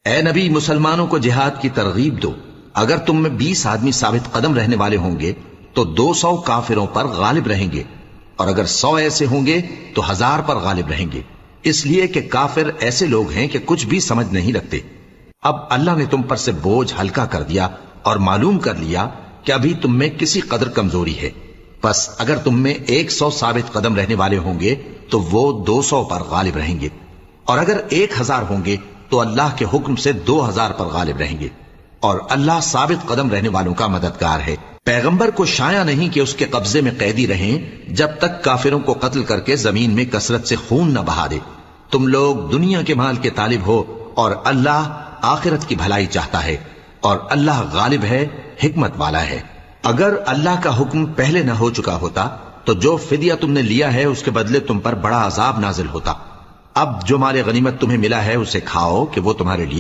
اے نبی مسلمانوں کو جہاد کی ترغیب دو، اگر تم میں 20 آدمی ثابت قدم رہنے والے ہوں گے تو 200 کافروں پر غالب رہیں گے، اور اگر 100 ایسے ہوں گے تو 1000 پر غالب رہیں گے، اس لیے کہ کافر ایسے لوگ ہیں کہ کچھ بھی سمجھ نہیں رکھتے۔ اب اللہ نے تم پر سے بوجھ ہلکا کر دیا اور معلوم کر لیا کہ ابھی تم میں کسی قدر کمزوری ہے، بس اگر تم میں 100 ثابت قدم رہنے والے ہوں گے تو وہ 200 پر غالب رہیں گے، اور اگر 1000 ہوں گے تو اللہ کے حکم سے 2000 پر غالب رہیں گے، اور اللہ ثابت قدم رہنے والوں کا مددگار ہے۔ پیغمبر کو شایع نہیں کہ اس کے قبضے میں قیدی رہیں جب تک کافروں کو قتل کر کے زمین میں کثرت سے خون نہ بہا دے۔ تم لوگ دنیا کے مال کے طالب ہو اور اللہ آخرت کی بھلائی چاہتا ہے، اور اللہ غالب ہے، حکمت والا ہے۔ اگر اللہ کا حکم پہلے نہ ہو چکا ہوتا تو جو فدیہ تم نے لیا ہے اس کے بدلے تم پر بڑا عذاب نازل ہوتا۔ اب جو مال غنیمت تمہیں ملا ہے اسے کھاؤ کہ وہ تمہارے لیے